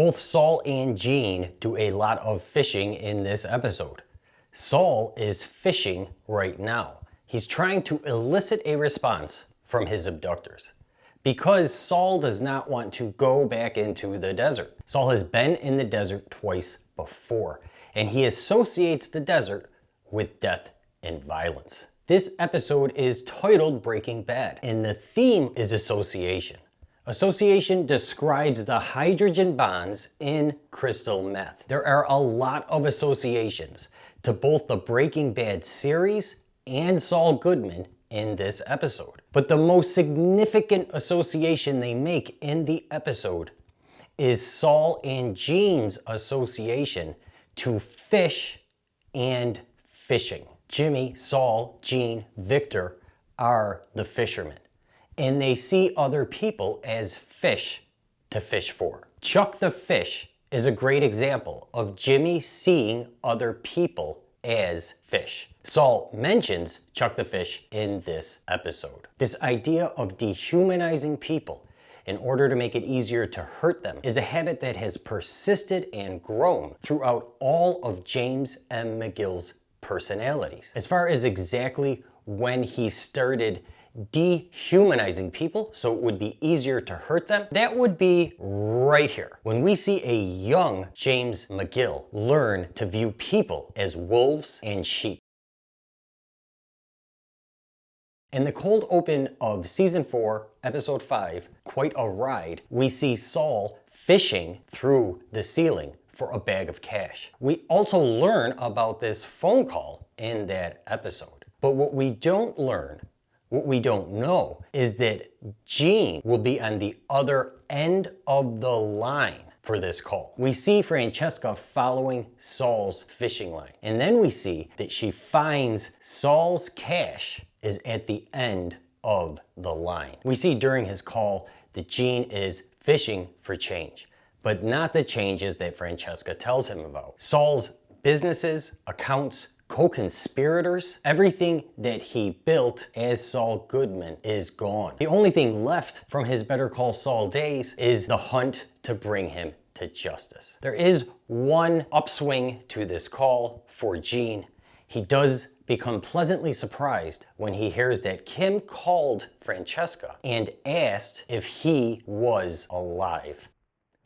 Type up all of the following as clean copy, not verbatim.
Both Saul and Gene do a lot of fishing in this episode. Saul is fishing right now. He's trying to elicit a response from his abductors because Saul does not want to go back into the desert. Saul has been in the desert twice before, and he associates the desert with death and violence. This episode is titled Breaking Bad, and the theme is association. Association describes the hydrogen bonds in crystal meth. There are a lot of associations to both the Breaking Bad series and Saul Goodman in this episode. But the most significant association they make in the episode is Saul and Gene's association to fish and fishing. Jimmy, Saul, Gene, Victor are the fishermen, and they see other people as fish to fish for. Chuck the Fish is a great example of Jimmy seeing other people as fish. Saul mentions Chuck the Fish in this episode. This idea of dehumanizing people in order to make it easier to hurt them is a habit that has persisted and grown throughout all of James M. McGill's personalities. As far as exactly when he started dehumanizing people so it would be easier to hurt them, that would be right here, when we see a young James McGill learn to view people as wolves and sheep. In the cold open of season 4, episode 5, Quite a Ride, we see Saul fishing through the ceiling for a bag of cash. We also learn about this phone call in that episode. But what we don't learn, what we don't know, is that Gene will be on the other end of the line for this call. We see Francesca following Saul's fishing line, and then we see that she finds Saul's cash is at the end of the line. We see during his call that Gene is fishing for change, but not the changes that Francesca tells him about. Saul's businesses, accounts, co-conspirators, everything that he built as Saul Goodman is gone. The only thing left from his Better Call Saul days is the hunt to bring him to justice. There is one upswing to this call for Gene. He does become pleasantly surprised when he hears that Kim called Francesca and asked if he was alive.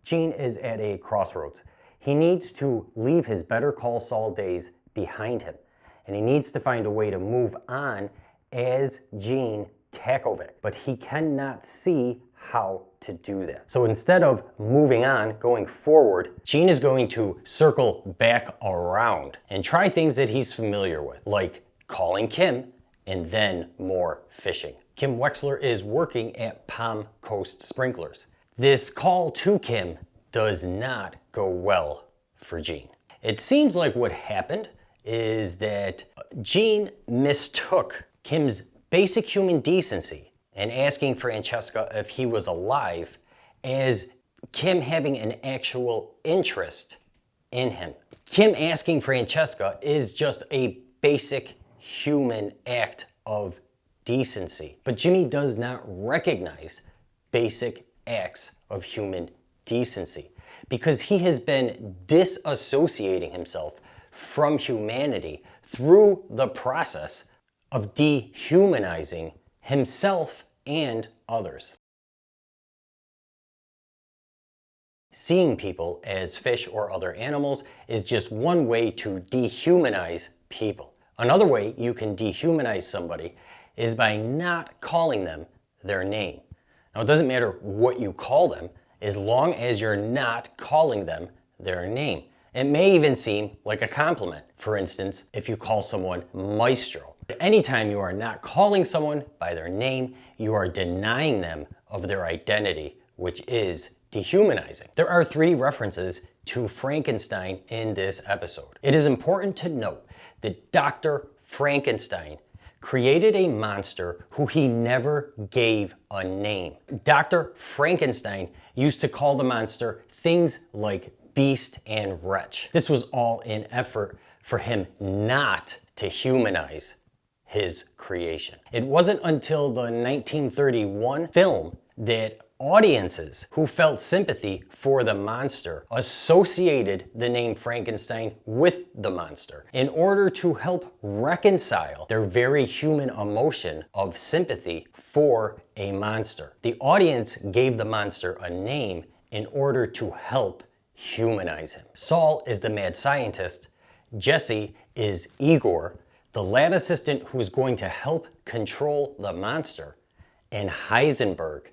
Gene is at a crossroads. He needs to leave his Better Call Saul days behind him, and he needs to find a way to move on as Gene Takovic, but he cannot see how to do that. So instead of moving on, going forward, Gene is going to circle back around and try things that he's familiar with, like calling Kim and then more fishing. Kim Wexler is working at Palm Coast Sprinklers. This call to Kim does not go well for Gene. It seems like what happened is that Gene mistook Kim's basic human decency and asking Francesca if he was alive as Kim having an actual interest in him. Kim asking Francesca is just a basic human act of decency. But Jimmy does not recognize basic acts of human decency because he has been disassociating himself from humanity through the process of dehumanizing himself and others. Seeing people as fish or other animals is just one way to dehumanize people. Another way you can dehumanize somebody is by not calling them their name. Now, it doesn't matter what you call them as long as you're not calling them their name. It may even seem like a compliment. For instance, if you call someone Maestro. Anytime you are not calling someone by their name, you are denying them of their identity, which is dehumanizing. There are 3 references to Frankenstein in this episode. It is important to note that Dr. Frankenstein created a monster who he never gave a name. Dr. Frankenstein used to call the monster things like beast and wretch. This was all in effort for him not to humanize his creation. It wasn't until the 1931 film that audiences who felt sympathy for the monster associated the name Frankenstein with the monster in order to help reconcile their very human emotion of sympathy for a monster. The audience gave the monster a name in order to help humanize him. Saul is the mad scientist. Jesse is Igor, the lab assistant who's going to help control the monster. And Heisenberg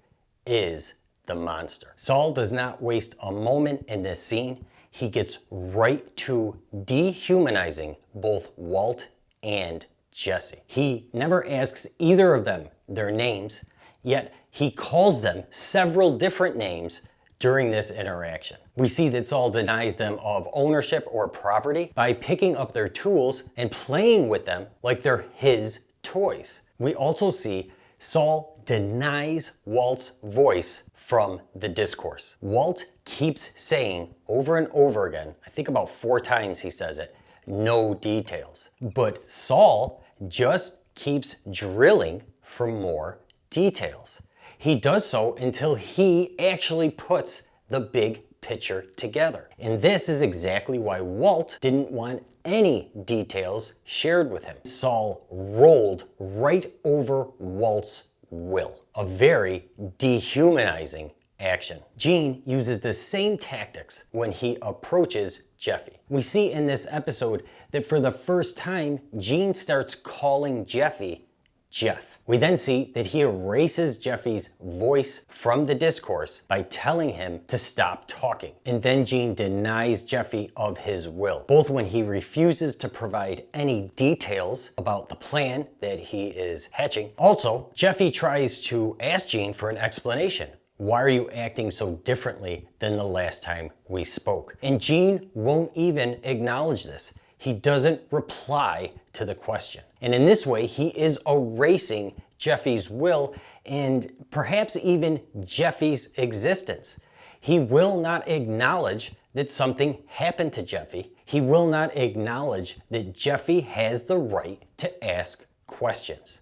is the monster. Saul does not waste a moment in this scene. He gets right to dehumanizing both Walt and Jesse. He never asks either of them their names, yet he calls them several different names during this interaction. We see that Saul denies them of ownership or property by picking up their tools and playing with them like they're his toys. We also see Saul denies Walt's voice from the discourse. Walt keeps saying over and over again, I think about 4 times he says it, no details. But Saul just keeps drilling for more details. He does so until he actually puts the big picture together. And this is exactly why Walt didn't want any details shared with him. Saul rolled right over Walt's will. A very dehumanizing action. Gene uses the same tactics when he approaches Jeffy. We see in this episode that for the first time, Gene starts calling Jeffy Jeff. We then see that he erases Jeffy's voice from the discourse by telling him to stop talking. And then Gene denies Jeffy of his will, both when he refuses to provide any details about the plan that he is hatching. Also, Jeffy tries to ask Gene for an explanation. Why are you acting so differently than the last time we spoke? And Gene won't even acknowledge this. He doesn't reply to the question. And in this way, he is erasing Jeffy's will and perhaps even Jeffy's existence. He will not acknowledge that something happened to Jeffy. He will not acknowledge that Jeffy has the right to ask questions.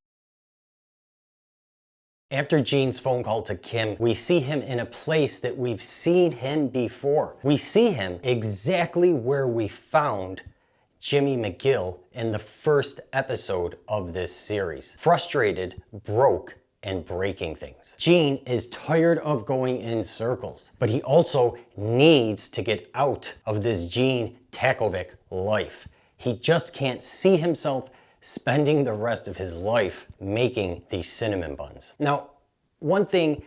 After Gene's phone call to Kim, we see him in a place that we've seen him before. We see him exactly where we found Jimmy McGill in the first episode of this series. Frustrated, broke, and breaking things. Gene is tired of going in circles, but he also needs to get out of this Gene Takovic life. He just can't see himself spending the rest of his life making these cinnamon buns. Now, one thing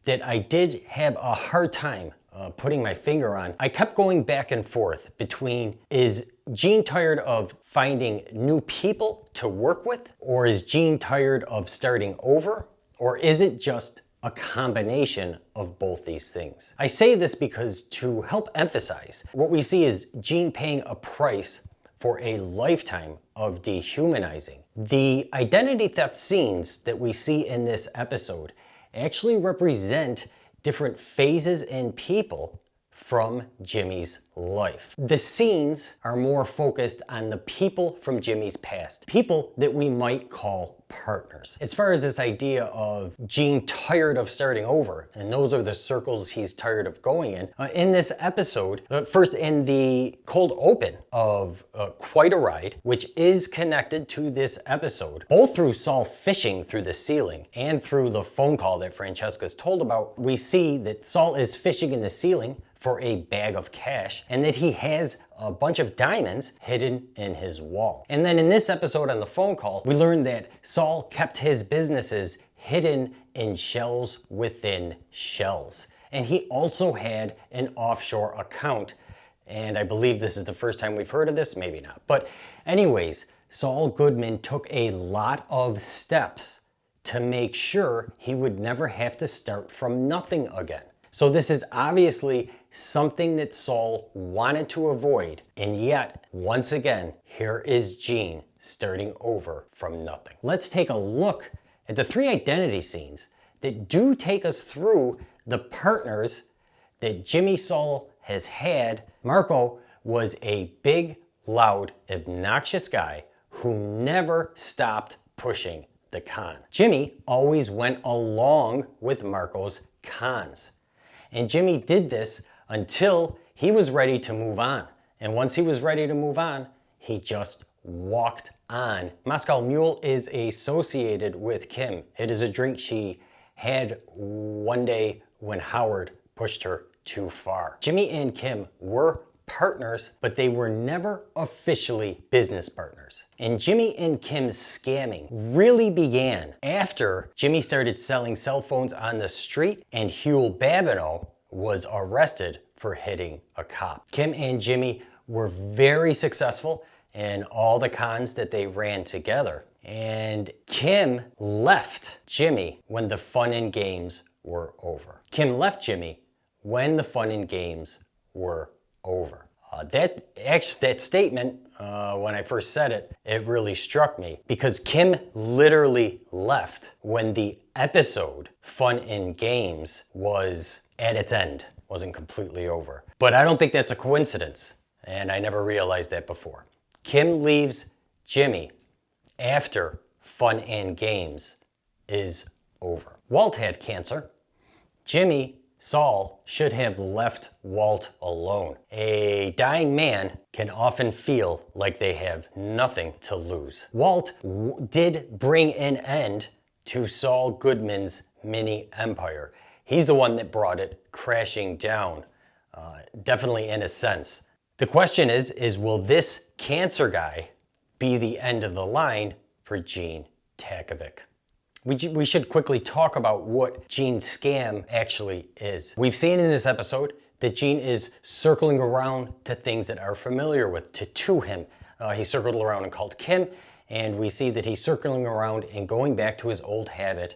that I did have a hard time putting my finger on, I kept going back and forth between, is Gene tired of finding new people to work with? Or is Gene tired of starting over? Or is it just a combination of both these things? I say this because to help emphasize, what we see is Gene paying a price for a lifetime of dehumanizing. The identity theft scenes that we see in this episode actually represent different phases and people from Jimmy's life. The scenes are more focused on the people from Jimmy's past, people that we might call partners. As far as this idea of Gene tired of starting over, and those are the circles he's tired of going in this episode, first in the cold open of Quite a Ride, which is connected to this episode, both through Saul fishing through the ceiling and through the phone call that Francesca's told about, we see that Saul is fishing in the ceiling for a bag of cash and that he has a bunch of diamonds hidden in his wall. And then in this episode on the phone call, we learned that Saul kept his businesses hidden in shells within shells. And he also had an offshore account. And I believe this is the first time we've heard of this, maybe not. But anyways, Saul Goodman took a lot of steps to make sure he would never have to start from nothing again. So this is obviously something that Saul wanted to avoid, and yet, once again, here is Gene starting over from nothing. Let's take a look at the 3 identity scenes that do take us through the partners that Jimmy Saul has had. Marco was a big, loud, obnoxious guy who never stopped pushing the con. Jimmy always went along with Marco's cons. And Jimmy did this until he was ready to move on. And once he was ready to move on, he just walked on. Moscow Mule is associated with Kim. It is a drink she had one day when Howard pushed her too far. Jimmy and Kim were partners, but they were never officially business partners. And Jimmy and Kim's scamming really began after Jimmy started selling cell phones on the street and Huel Babineau was arrested for hitting a cop. Kim and Jimmy were very successful in all the cons that they ran together. And Kim left Jimmy when the fun and games were over. Kim left Jimmy when the fun and games were over. That statement, when I first said it, it really struck me because Kim literally left when the episode Fun and Games was at its end, wasn't completely over. But I don't think that's a coincidence, and I never realized that before. Kim leaves Jimmy after Fun and Games is over. Walt had cancer. Jimmy, Saul, should have left Walt alone. A dying man can often feel like they have nothing to lose. Walt did bring an end to Saul Goodman's mini empire. He's the one that brought it crashing down, definitely in a sense. The question is will this cancer guy be the end of the line for Gene Takovic? We should quickly talk about what Gene's scam actually is. We've seen in this episode that Gene is circling around to things that are familiar to him. He circled around and called Kim, and we see that he's circling around and going back to his old habit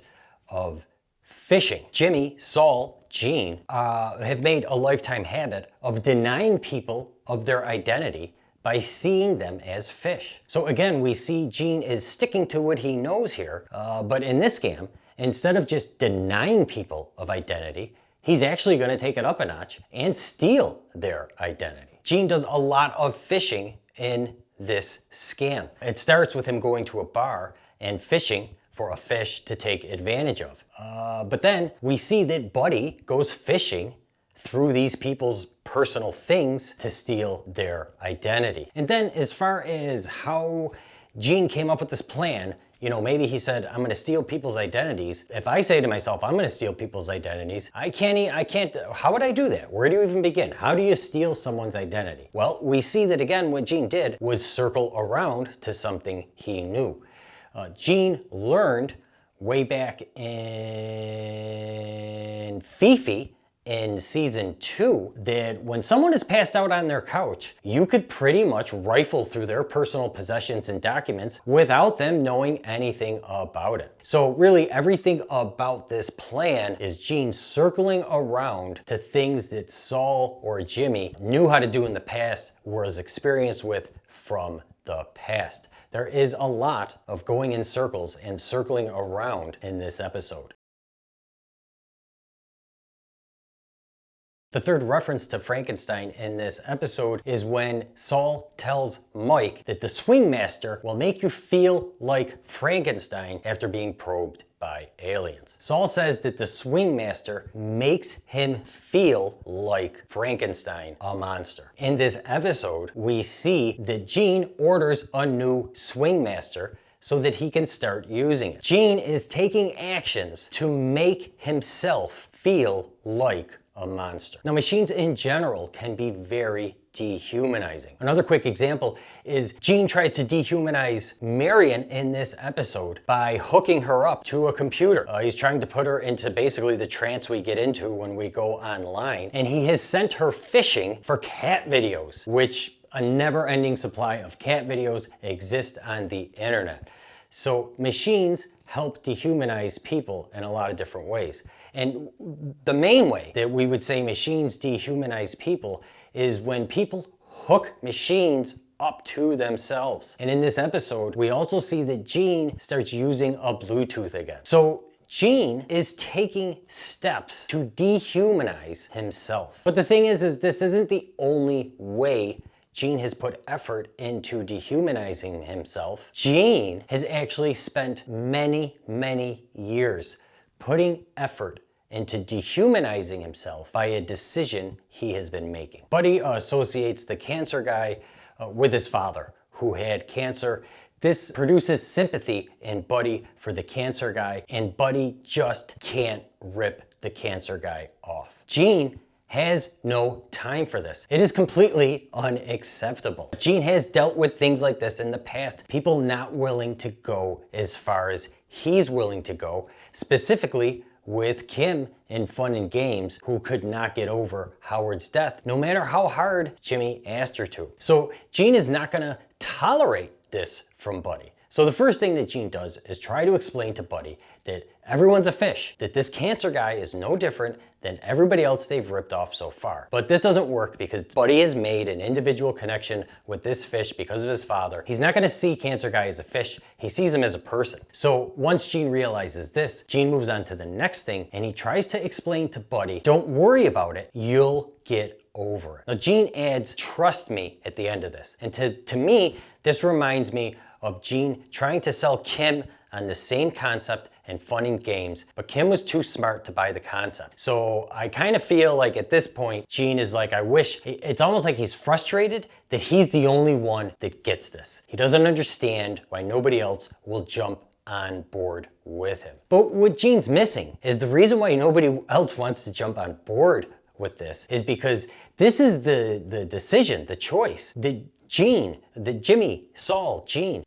of fishing. Jimmy, Saul, Gene have made a lifetime habit of denying people of their identity by seeing them as fish. So again, we see Gene is sticking to what he knows here, but in this scam, instead of just denying people of identity, he's actually gonna take it up a notch and steal their identity. Gene does a lot of fishing in this scam. It starts with him going to a bar and fishing for a fish to take advantage of. But then we see that Buddy goes fishing through these people's personal things to steal their identity. And then as far as how Gene came up with this plan, you know, maybe he said, I'm gonna steal people's identities. If I say to myself, I'm gonna steal people's identities, I can't, how would I do that? Where do you even begin? How do you steal someone's identity? Well, we see that again, what Gene did was circle around to something he knew. Gene learned way back in Fifi in season 2 that when someone is passed out on their couch, you could pretty much rifle through their personal possessions and documents without them knowing anything about it. So really everything about this plan is Gene circling around to things that Saul or Jimmy knew how to do in the past, was experienced with from the past. There is a lot of going in circles and circling around in this episode. The third reference to Frankenstein in this episode is when Saul tells Mike that the swing master will make you feel like Frankenstein after being probed by aliens. Saul says that the swing master makes him feel like Frankenstein, a monster. In this episode, we see that Gene orders a new swing master so that he can start using it. Gene is taking actions to make himself feel like a monster. Now, machines in general can be very dehumanizing. Another quick example is Gene tries to dehumanize Marion in this episode by hooking her up to a computer. He's trying to put her into basically the trance we get into when we go online. And he has sent her fishing for cat videos, which a never-ending supply of cat videos exist on the internet. So machines help dehumanize people in a lot of different ways. And the main way that we would say machines dehumanize people is when people hook machines up to themselves. And in this episode, we also see that Gene starts using a Bluetooth again. So Gene is taking steps to dehumanize himself. But the thing is this isn't the only way Gene has put effort into dehumanizing himself, Gene has actually spent many, many years putting effort into dehumanizing himself by a decision he has been making. Buddy associates the cancer guy with his father, who had cancer. This produces sympathy in Buddy for the cancer guy, and Buddy just can't rip the cancer guy off. Gene has no time for this. It is completely unacceptable. Gene has dealt with things like this in the past. People not willing to go as far as he's willing to go, specifically with Kim in Fun and Games, who could not get over Howard's death, no matter how hard Jimmy asked her to. So Gene is not gonna tolerate this from Buddy. So the first thing that Gene does is try to explain to Buddy that everyone's a fish, that this cancer guy is no different than everybody else they've ripped off so far. But this doesn't work because Buddy has made an individual connection with this fish because of his father. He's not gonna see cancer guy as a fish, he sees him as a person. So once Gene realizes this, Gene moves on to the next thing and he tries to explain to Buddy, don't worry about it, you'll get over it. Now Gene adds, trust me, at the end of this. And to me, this reminds me of Gene trying to sell Kim on the same concept in Fun and Games, but Kim was too smart to buy the concept. So I kind of feel like at this point, Gene is like, I wish, it's almost like he's frustrated that he's the only one that gets this. He doesn't understand why nobody else will jump on board with him. But what Gene's missing is the reason why nobody else wants to jump on board with this is because this is the decision, the choice that Jimmy, Saul, Gene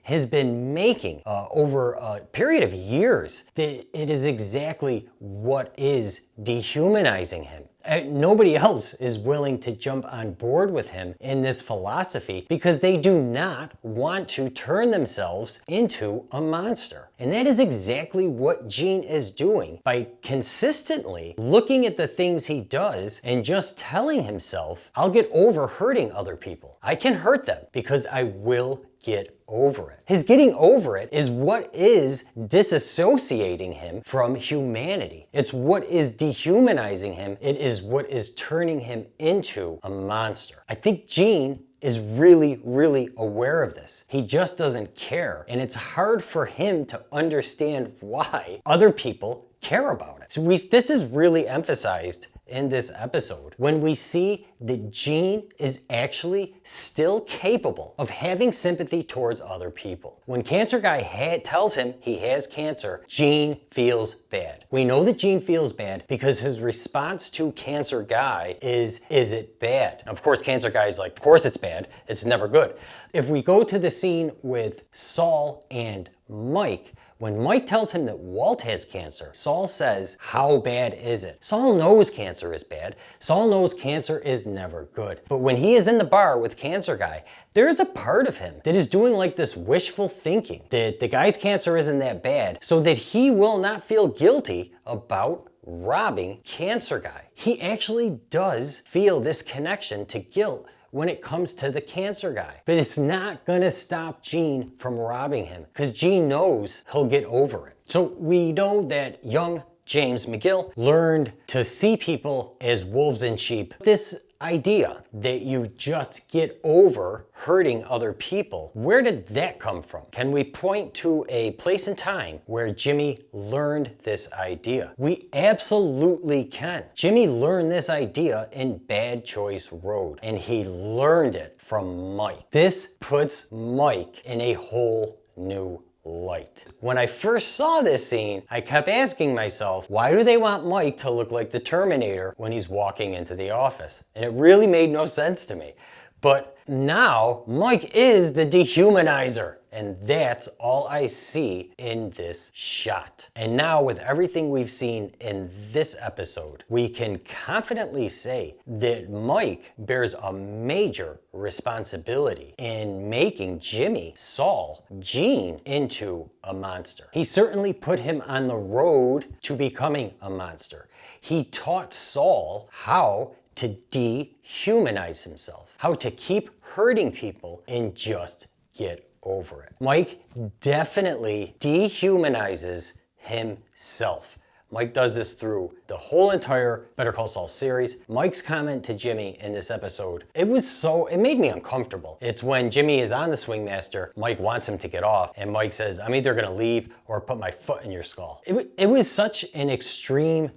has been making over a period of years, that it is exactly what is dehumanizing him. Nobody else is willing to jump on board with him in this philosophy because they do not want to turn themselves into a monster. And that is exactly what Gene is doing by consistently looking at the things he does and just telling himself, I'll get over hurting other people. I can hurt them because I will get over it. His getting over it is what is disassociating him from humanity. It's what is dehumanizing him. It is what is turning him into a monster. I think Gene is really, really aware of this. He just doesn't care. And it's hard for him to understand why other people care about it. So this is really emphasized in this episode when we see that Gene is actually still capable of having sympathy towards other people. When Cancer Guy tells him he has cancer, Gene feels bad. We know that Gene feels bad because his response to Cancer Guy is it bad? Of course, Cancer Guy is like, of course it's bad. It's never good. If we go to the scene with Saul and Mike, when Mike tells him that Walt has cancer, Saul says, how bad is it? Saul knows cancer is bad. Saul knows cancer is never good. But when he is in the bar with Cancer Guy, there is a part of him that is doing like this wishful thinking that the guy's cancer isn't that bad so that he will not feel guilty about robbing Cancer Guy. He actually does feel this connection to guilt when it comes to the Cancer Guy. But it's not gonna stop Gene from robbing him because Gene knows he'll get over it. So we know that young James McGill learned to see people as wolves and sheep. This idea that you just get over hurting other people, where did that come from? Can we point to a place and time where Jimmy learned this idea? We absolutely can. Jimmy learned this idea in Bad Choice Road, and he learned it from Mike. This puts Mike in a whole new light. When I first saw this scene, I kept asking myself, why do they want Mike to look like the Terminator when he's walking into the office? And it really made no sense to me. But now, Mike is the dehumanizer. And that's all I see in this shot. And now with everything we've seen in this episode, we can confidently say that Mike bears a major responsibility in making Jimmy, Saul, Gene into a monster. He certainly put him on the road to becoming a monster. He taught Saul how to dehumanize himself, how to keep hurting people and just get over it. Mike definitely dehumanizes himself Mike does this through the whole entire Better Call Saul series. Mike's comment to Jimmy in this episode, it made me uncomfortable. It's when Jimmy is on the Swing Master, Mike wants him to get off, and Mike says, I'm either gonna leave or put my foot in your skull. It was such an extreme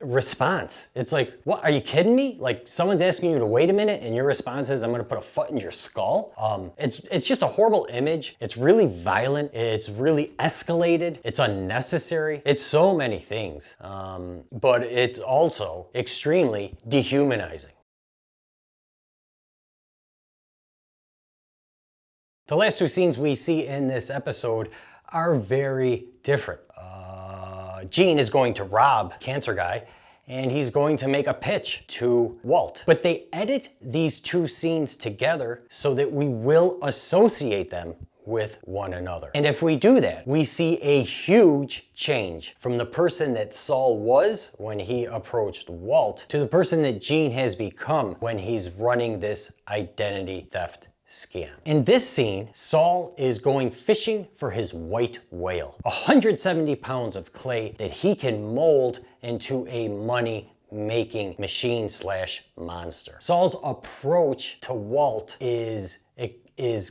response. It's like, what, are you kidding me? Like, someone's asking you to wait a minute and your response is, I'm gonna put a foot in your skull? It's just a horrible image. It's really violent. It's really escalated. It's unnecessary. It's so many things. But it's also extremely dehumanizing. The last two scenes we see in this episode are very different. Gene is going to rob Cancer Guy, and he's going to make a pitch to Walt. But they edit these two scenes together so that we will associate them with one another. And if we do that, we see a huge change from the person that Saul was when he approached Walt to the person that Gene has become when he's running this identity theft scam. In this scene, Saul is going fishing for his white whale, 170 pounds of clay that he can mold into a money-making machine / monster. Saul's approach to Walt is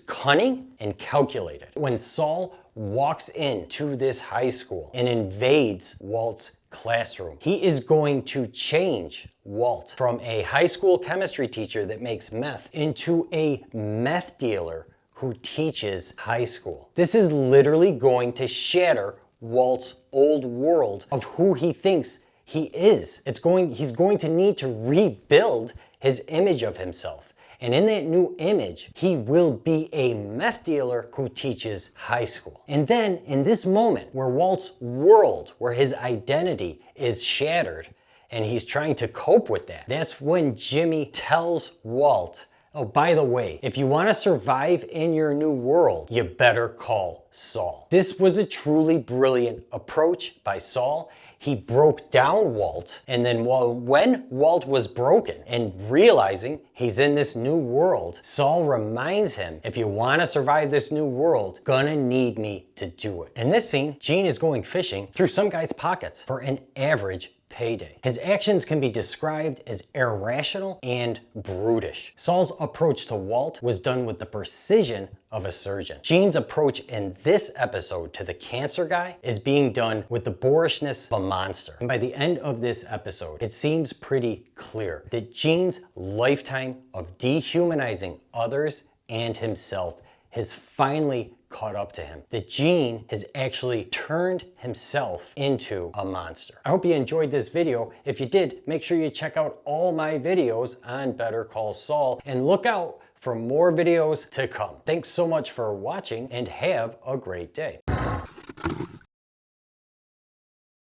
cunning and calculated. When Saul walks into this high school and invades Walt's classroom, he is going to change Walt from a high school chemistry teacher that makes meth into a meth dealer who teaches high school. This is literally going to shatter Walt's old world of who he thinks he is. He's going to need to rebuild his image of himself. And in that new image, he will be a meth dealer who teaches high school. And then in this moment where Walt's world, where his identity is shattered and he's trying to cope with that, that's when Jimmy tells Walt, oh, by the way, if you want to survive in your new world, you better call Saul. This was a truly brilliant approach by Saul. He broke down Walt, and then when Walt was broken and realizing he's in this new world, Saul reminds him, if you want to survive this new world, gonna need me to do it. In this scene, Gene is going fishing through some guy's pockets for an average payday. His actions can be described as irrational and brutish. Saul's approach to Walt was done with the precision of a surgeon. Gene's approach in this episode to the Cancer Guy is being done with the boorishness of a monster. And by the end of this episode, it seems pretty clear that Gene's lifetime of dehumanizing others and himself has finally caught up to him. That Gene has actually turned himself into a monster. I hope you enjoyed this video. If you did, make sure you check out all my videos on Better Call Saul and look out for more videos to come. Thanks so much for watching and have a great day.